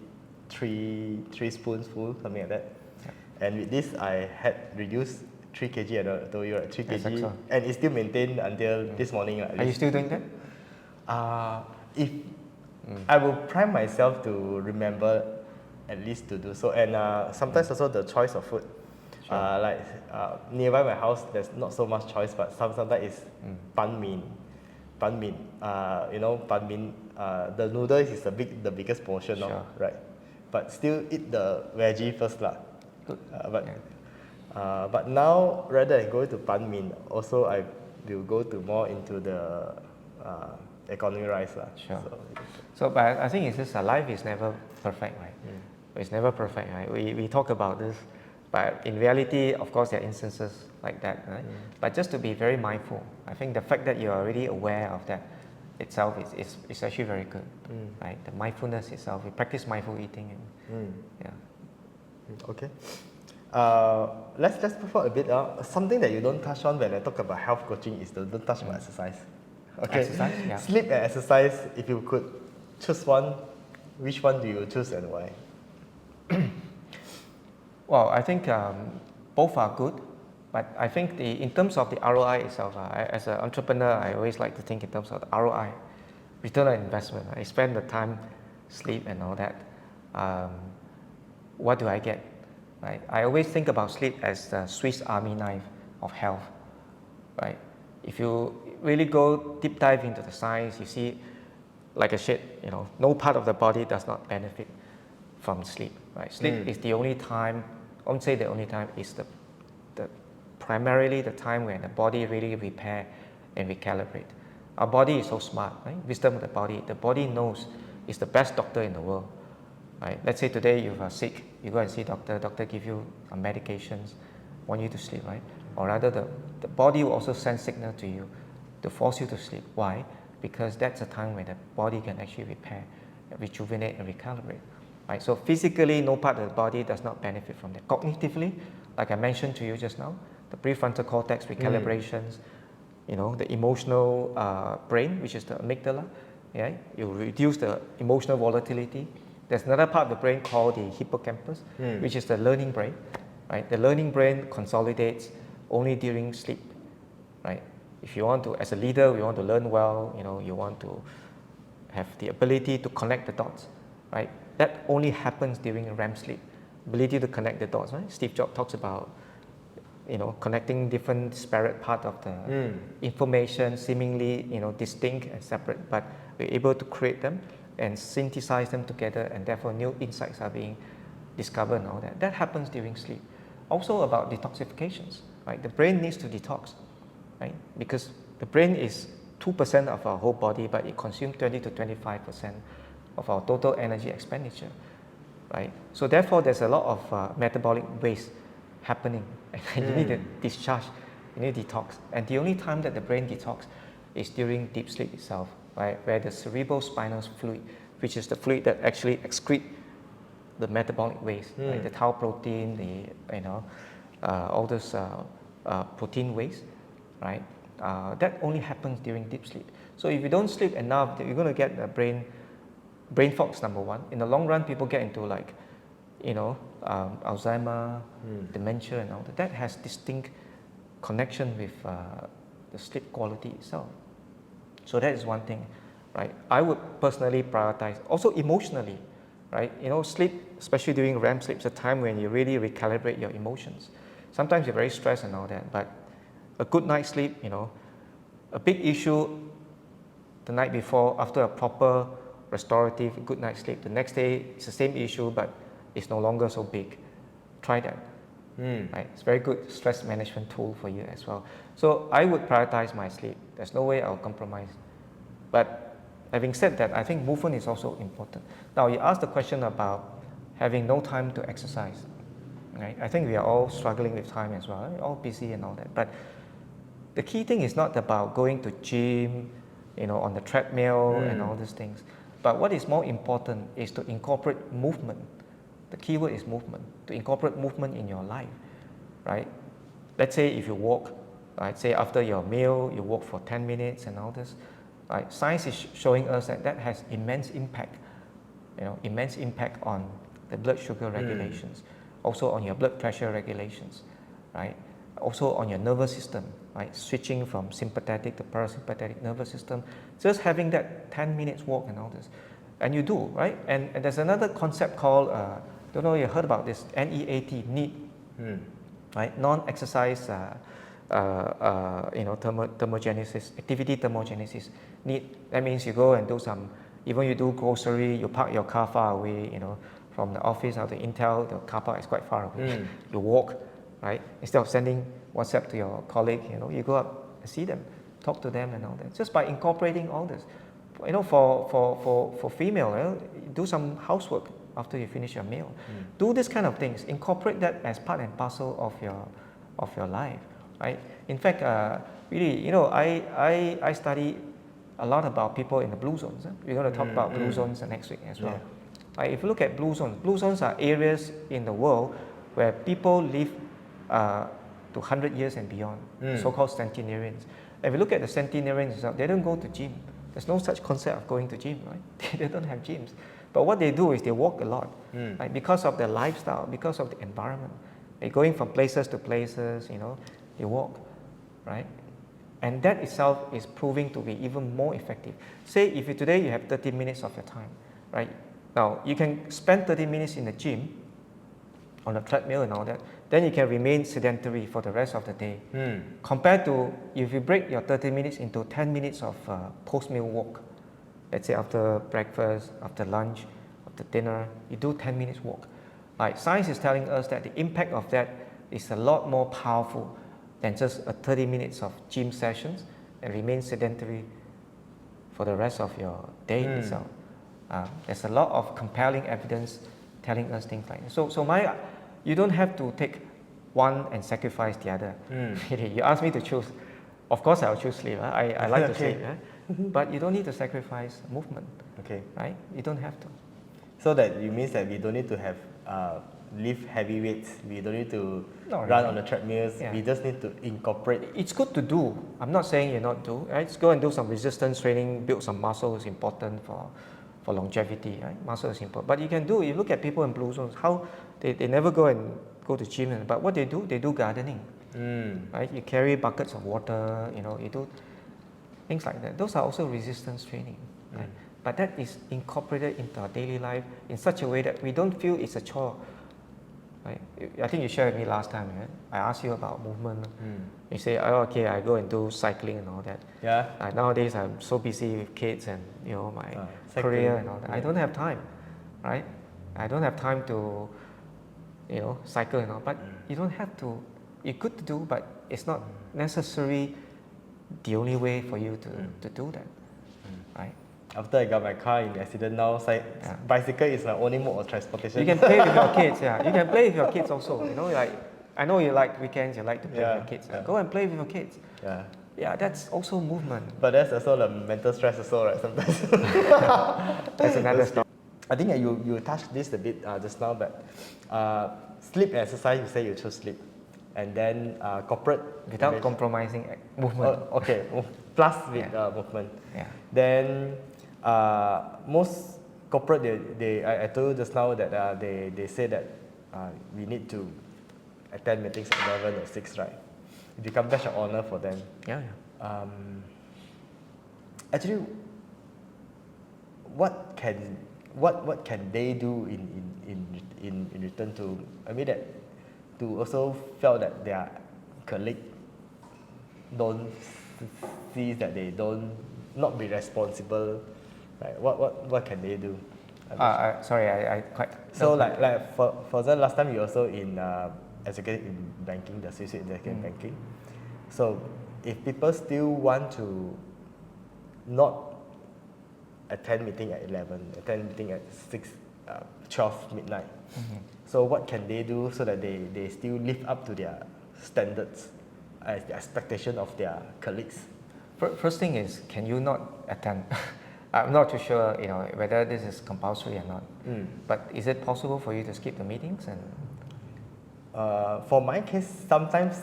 three spoonsful, something like that. Yeah. And with this, I had reduced 3 kg. I told you, right? 3 Yes, kg, so. and it's still maintained until this morning. Are you still doing that? If I will prime myself to remember at least to do so, and sometimes also the choice of food. Sure. Nearby my house, there's not so much choice, but sometimes it's ban min. Ban min, ban min. The noodles is the biggest portion, Sure. right? But still eat the veggie first, lah. Good. But now rather than going to ban min, also I will go to more into the economy rice, lah. Sure. So, but I think it's just life is never perfect, right? It's never perfect, right? We talk about this, but in reality, of course, there are instances like that, right? But just to be very mindful, I think the fact that you're already aware of that itself is actually very good, right? The mindfulness itself, we practice mindful eating, and Okay. Let's perform a bit. Something that you don't touch on when I talk about health coaching is don't touch on exercise. Okay. Exercise, yeah. Sleep and exercise. If you could choose one, which one do you choose and why? Well, I think both are good, but I think in terms of the ROI itself, as an entrepreneur, I always like to think in terms of the ROI, return on investment. I spend the time, sleep and all that. What do I get? Right? I always think about sleep as the Swiss Army knife of health. Right? If you really go deep dive into the science, you see, like I said, no part of the body does not benefit from sleep. Right? Sleep is the only time. I won't say the only time, is the primarily the time when the body really repair and recalibrate. Our body is so smart, right? Wisdom of the body. The body knows it's the best doctor in the world. Right? Let's say today you are sick, you go and see doctor give you medications, want you to sleep, right? Or rather the body will also send signal to you to force you to sleep. Why? Because that's a time when the body can actually repair, rejuvenate and recalibrate. Right? So physically, no part of the body does not benefit from that. Cognitively, like I mentioned to you just now, the prefrontal cortex recalibrations, the emotional brain, which is the amygdala, yeah? You reduce the emotional volatility. There's another part of the brain called the hippocampus, which is the learning brain. Right? The learning brain consolidates only during sleep. Right? If you want to, as a leader, you want to learn well, you want to have the ability to connect the dots. Right? That only happens during REM sleep. Ability to connect the dots. Right? Steve Jobs talks about, connecting different disparate parts of the information, seemingly, distinct and separate, but we're able to create them and synthesize them together, and therefore new insights are being discovered and all that. That happens during sleep. Also about detoxifications, right? The brain needs to detox, right? Because the brain is 2% of our whole body, but it consumes 20 to 25% of our total energy expenditure, right? So therefore, there's a lot of metabolic waste happening, and you need to discharge, you need to detox. And the only time that the brain detox is during deep sleep itself, right? Where the cerebrospinal fluid, which is the fluid that actually excrete the metabolic waste, right? The tau protein, all those protein waste, right? That only happens during deep sleep. So if you don't sleep enough, you're going to get the brain fog's number one. In the long run, people get into Alzheimer, dementia and all that. That has distinct connection with the sleep quality itself. So that is one thing, right? I would personally prioritize. Also emotionally, right? Sleep, especially during REM sleep, is a time when you really recalibrate your emotions. Sometimes you're very stressed and all that, but a good night's sleep, a big issue the night before, after a proper restorative good night's sleep, the next day it's the same issue, but it's no longer so big, try that. Right? It's a very good stress management tool for you as well. So I would prioritize my sleep. There's no way I'll compromise. But having said that, I think movement is also important. Now you asked the question about having no time to exercise. Right? I think we are all struggling with time as well. We're all busy and all that. But the key thing is not about going to gym, on the treadmill and all these things. But what is more important is to incorporate movement. The key word is movement. To incorporate movement in your life, right? Let's say if you walk, right? Say after your meal, you walk for 10 minutes and all this. Right? Science is showing us that has immense impact, immense impact on the blood sugar regulations, also on your blood pressure regulations, right? Also on your nervous system, right? Switching from sympathetic to parasympathetic nervous system, just having that 10 minutes walk and all this. And you do, right? And there's another concept called, don't know if you heard about this, NEAT, right? Non-exercise, thermogenesis, activity thermogenesis, NEAT. That means you go and do some, even you do grocery, you park your car far away, from the office or the Intel, the car park is quite far away. You walk, right? Instead of sending WhatsApp to your colleague, you go up and see them, talk to them and all that. Just by incorporating all this. For female, do some housework after you finish your meal. Do this kind of things. Incorporate that as part and parcel of your life, right? In fact, really, I study a lot about people in the blue zones. We're going to talk about blue zones next week as well. Yeah. Right? If you look at blue zones are areas in the world where people live to 100 years and beyond, so-called centenarians. If you look at the centenarians, they don't go to gym. There's no such concept of going to gym, right? They don't have gyms. But what they do is they walk a lot, right? Because of their lifestyle, because of the environment. They're going from places to places, they walk, right? And that itself is proving to be even more effective. Say if today you have 30 minutes of your time, right? Now, you can spend 30 minutes in the gym, on the treadmill and all that, then you can remain sedentary for the rest of the day. Compared to if you break your 30 minutes into 10 minutes of post-meal walk, let's say after breakfast, after lunch, after dinner, you do 10 minutes walk. Right? Science is telling us that the impact of that is a lot more powerful than just 30 minutes of gym sessions and remain sedentary for the rest of your day itself. There's a lot of compelling evidence telling us things like that. So you don't have to take one and sacrifice the other. You ask me to choose. Of course, I'll choose sleep. I like to sleep, but you don't need to sacrifice movement. Okay. Right? You don't have to. So that it means that we don't need to have lift heavy weights. We don't need to run really. on the treadmills. Yeah. We just need to incorporate. It's good to do. I'm not saying you're not do. Right? Just go and do some resistance training, build some muscle is important for longevity. Right? Muscle is important. But you can do. You look at people in blue zones. How they never go to gym, but what they do gardening. Right? You carry buckets of water. You do things like that. Those are also resistance training. Right? But that is incorporated into our daily life in such a way that we don't feel it's a chore. Right? I think you shared with me last time. Right? I asked you about movement. You say, "Oh, okay, I go and do cycling and all that." Yeah. Nowadays, I'm so busy with kids and my career and all that. I don't have time, right? I don't have time to, cycle and all. But you don't have to. It's good to do, but it's not necessarily the only way for you to do that, right? After I got my car in the accident now, bicycle is my only mode of transportation. You can play with your kids, You can play with your kids also. I know you like weekends, you like to play with your kids. Go and play with your kids. Yeah. Yeah, that's also movement. But that's also the mental stress also, right? Sometimes. That's another story. I think you touched this a bit just now, but sleep and exercise, you say you choose sleep. And then corporate... Without compromising movement. Okay, plus with movement. Yeah. Then most corporate, I told you just now that they say that we need to attend meetings at 11 or 6, right? It becomes such an honor for them. Yeah. Actually, what can they do in return to, to also feel that their colleague don't see that they don't not be responsible, right? What can they do? Sorry, I quite. So like for the last time you also in executive in banking, the C-suite executive banking. So if people still want to not attend meeting at 11, attend meeting at 12 midnight. So what can they do so that they still live up to their standards, the expectation of their colleagues? First thing is, can you not attend? I'm not too sure, whether this is compulsory or not. But is it possible for you to skip the meetings? And for my case, sometimes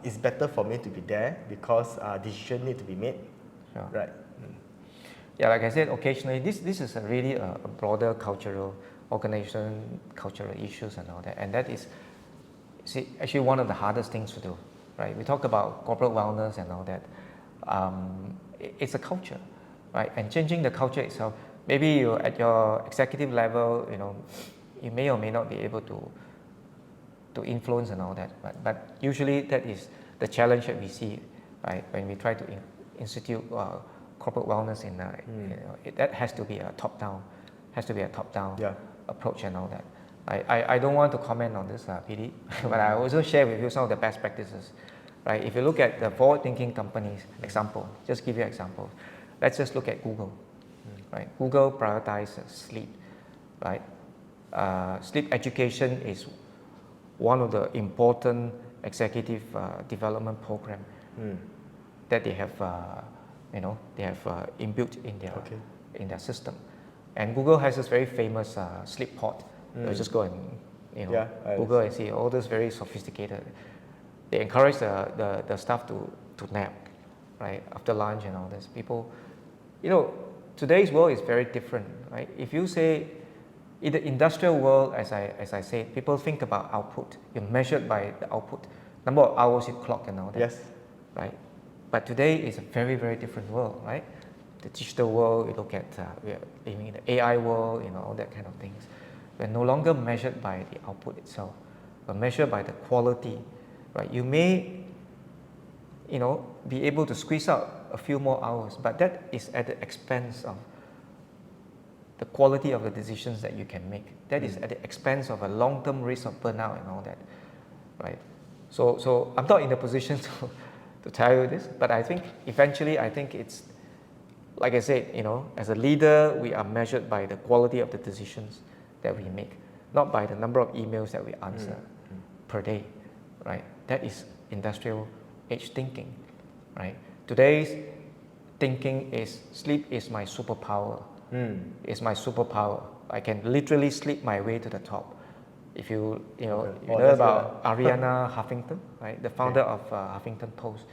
it's better for me to be there because decision need to be made. Sure. Right. Yeah, like I said, occasionally this is really a broader cultural organization, cultural issues and all that, and that is actually one of the hardest things to do. Right? We talk about corporate wellness and all that. It's a culture, right? And changing the culture itself. Maybe you at your executive level, you may or may not be able to influence and all that. But usually that is the challenge that we see, right? When we try to institute corporate wellness that has to be a top-down, approach and all that. I don't want to comment on this, PD, but I also share with you some of the best practices. Right? If you look at the forward-thinking companies, example, just give you an example. Let's just look at Google. Right? Google prioritizes sleep. Right? Sleep education is one of the important executive development program that they have, inbuilt in their system. And Google has this very famous sleep pod. You just go and Google and see all this very sophisticated. They encourage the staff to nap, right, after lunch and all this. People, today's world is very different, right? If you say, in the industrial world, as I said, people think about output. You're measured by the output, number of hours you clock and all that. Yes. Right? But today is a very, very different world, right? The digital world, we look at, we're living in the AI world, all that kind of things. We're no longer measured by the output itself. We're measured by the quality. Right? You may, be able to squeeze out a few more hours, but that is at the expense of the quality of the decisions that you can make. That is at the expense of a long-term risk of burnout and all that, right? So I'm not in a position to tell you this, but I think eventually, it's, like I said, as a leader, we are measured by the quality of the decisions that we make, not by the number of emails that we answer per day, right? That is industrial age thinking, right? Today's thinking is sleep is my superpower. It's my superpower. I can literally sleep my way to the top. If you know about Ariana Huffington, right? The founder of Huffington Post.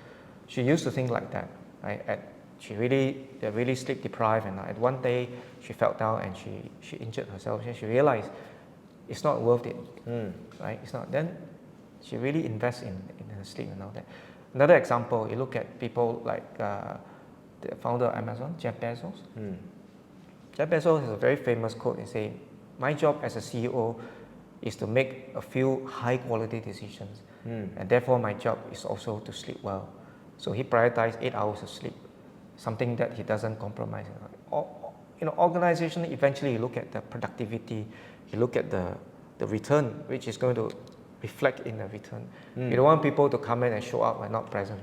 She used to think like that, right? They're really sleep deprived, and at one day she fell down and she injured herself. And she realized it's not worth it, right? It's not. Then she really invests in her sleep and all that. Another example, you look at people like the founder of Amazon, Jeff Bezos. Jeff Bezos has a very famous quote. He says, "My job as a CEO is to make a few high-quality decisions, and therefore my job is also to sleep well." So he prioritized 8 hours of sleep, something that he doesn't compromise on. Organization, eventually you look at the productivity, you look at the return, which is going to reflect in the return. You don't want people to come in and show up and not present,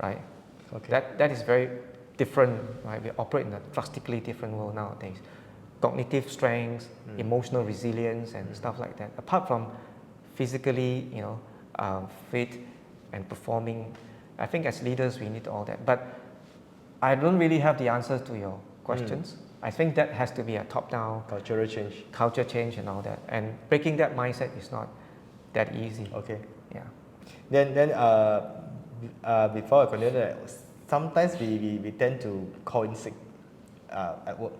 right? Okay. That is very different, right? We operate in a drastically different world nowadays. Cognitive strengths, emotional resilience, and stuff like that. Apart from physically, fit and performing, I think as leaders we need all that. But I don't really have the answers to your questions. I think that has to be a top-down culture change and all that. And breaking that mindset is not that easy. Okay. Yeah. Then before I continue, sometimes we tend to call in sick at work.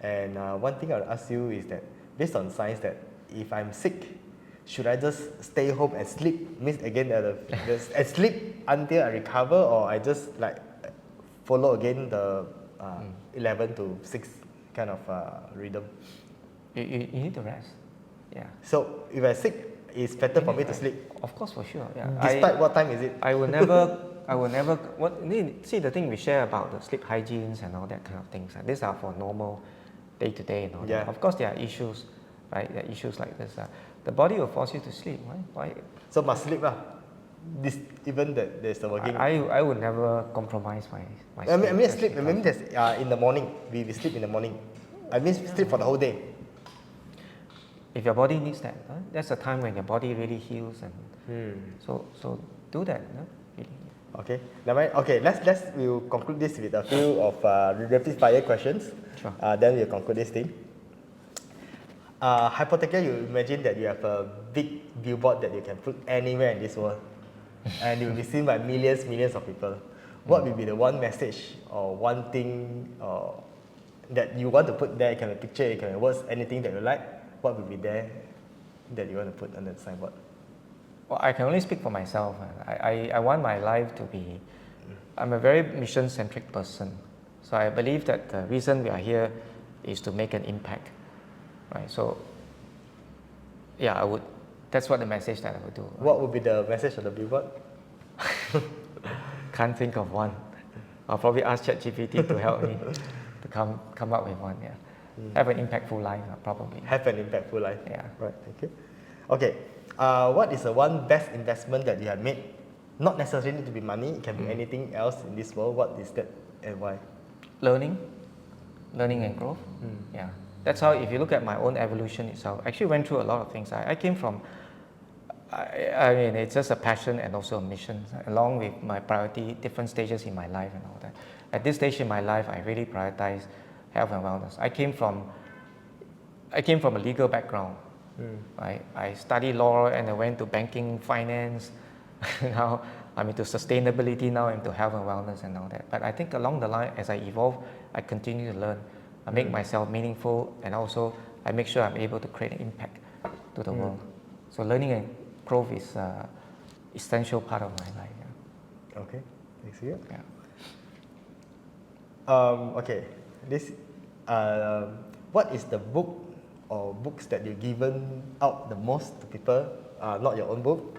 And one thing I'll ask you is that, based on science, that if I'm sick, should I just stay home and sleep? Means again, and sleep until I recover, or I just follow again the 11 to 6 kind of rhythm? You need to rest. Yeah. So if I'm sick, it's better for me to sleep. Of course, for sure. Yeah. Despite what time is it? I will never. See the thing we share about the sleep hygienes and all that kind of things. These are for normal day to day and all Yeah. that. Of course, there are issues, right? There are issues like this. The body will force you to sleep, right? Why? So must sleep lah. This even that there's a working. I would never compromise my I sleep. mean sleep. I mean there's in the morning. We sleep in the morning. I mean sleep for the whole day. If your body needs that, that's a time when your body really heals, and so do that. Really. Okay. Never mind. Okay. We'll conclude this with a few of rapid fire questions. Sure. Then we'll conclude this thing. Hypothetically, you imagine that you have a big billboard that you can put anywhere in this world, and it will be seen by millions of people. What will be the one message or one thing that you want to put there? It can be a picture, it can be words, anything that you like. What will be there that you want to put on the signboard? Well, I can only speak for myself. I want my life to be. I'm a very mission-centric person, so I believe that the reason we are here is to make an impact. Right, so yeah, I would. That's what the message that I would do. Right? What would be the message of the billboard? Can't think of one. I'll probably ask ChatGPT to help me to come up with one. Yeah, have an impactful life, probably. Have an impactful life. Yeah. Right. Thank you. Okay. What is the one best investment that you have made? Not necessarily need to be money. It can be anything else in this world. What is that and why? Learning and growth. Yeah. That's how, if you look at my own evolution itself, I actually went through a lot of things. I came from, I mean, it's just a passion and also a mission, along with my priority, different stages in my life and all that. At this stage in my life, I really prioritize health and wellness. I came from a legal background. Right? I studied law and I went to banking, finance. Now I'm into sustainability, now I'm into health and wellness and all that. But I think along the line, as I evolve, I continue to learn. I make myself meaningful, and also I make sure I'm able to create an impact to the world. So learning and growth is an essential part of my life. Yeah. Okay, thanks you. Yeah. Okay, this. What is the book or books that you've given out the most to people? Not your own book.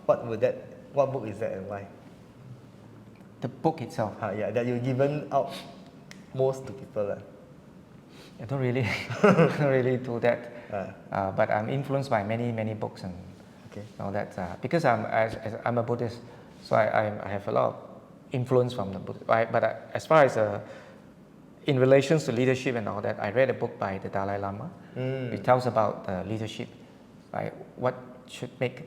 What book is that and why? The book itself. Yeah, that you've given out most to people. I don't really do that. But I'm influenced by many books and all that. Because I'm a Buddhist, so I have a lot of influence from the Buddhist. But as far as in relations to leadership and all that, I read a book by the Dalai Lama. It tells about leadership, right? What should make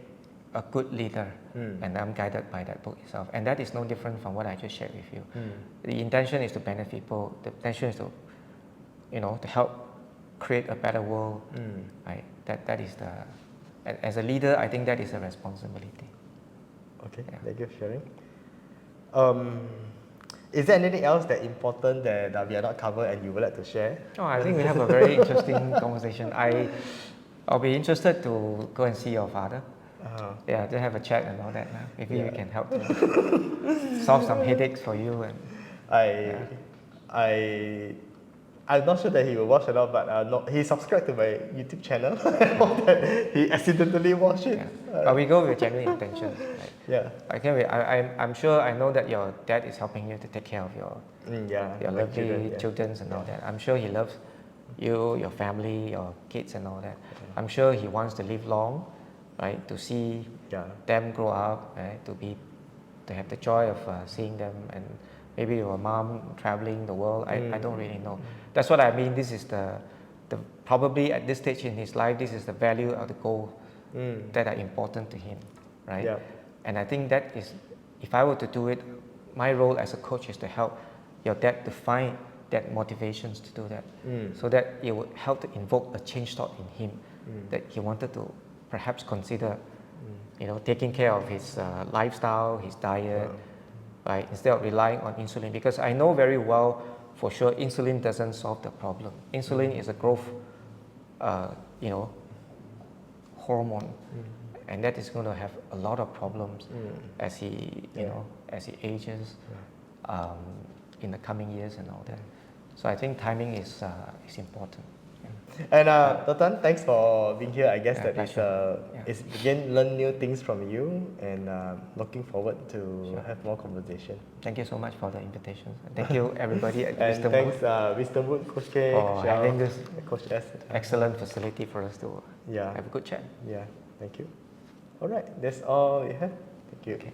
a good leader, and I'm guided by that book itself. And that is no different from what I just shared with you. The intention is to benefit people. The intention is to, to help create a better world. Right? That is the. As a leader, I think that is a responsibility. Okay, thank you for sharing. Is there anything else that's important that we are not covered and you would like to share? Oh, I think we have a very interesting conversation. I'll be interested to go and see your father. Yeah, to have a chat and all that. Maybe we can help to solve some headaches for you. And I'm not sure that he will watch a lot, but he subscribed to my YouTube channel. He accidentally watched it. But we go with genuine intention. Right? Yeah. I'm sure, I know that your dad is helping you to take care of your lovely children and all that. I'm sure he loves you, your family, your kids and all that. I'm sure he wants to live long, right? To see them grow up, right? To have the joy of seeing them, and maybe your mom traveling the world. I don't really know. That's what I mean. This is the probably at this stage in his life, this is the value of the goal that are important to him, right? Yeah. And I think that is, if I were to do it, my role as a coach is to help your dad to find that motivations to do that, so that it would help to invoke a change thought in him that he wanted to perhaps consider, taking care of his lifestyle, his diet, right? Instead of relying on insulin, because I know very well for sure insulin doesn't solve the problem. Insulin is a growth, hormone, and that is going to have a lot of problems as he, as he ages in the coming years and all that. So I think timing is important. And Totan, thanks for being here. I guess Yeah, that is pleasure. Yeah. it's again learn new things from you, and looking forward to Sure. have more conversation. Thank you so much for the invitation. Thank you everybody at And Wisdom thanks, Wood Wisdom Wood, Coach K, for Coach Yao, having this Coach S. excellent facility for us to Yeah. have a good chat. Yeah, thank you. All right, that's all we have. Thank you. Okay.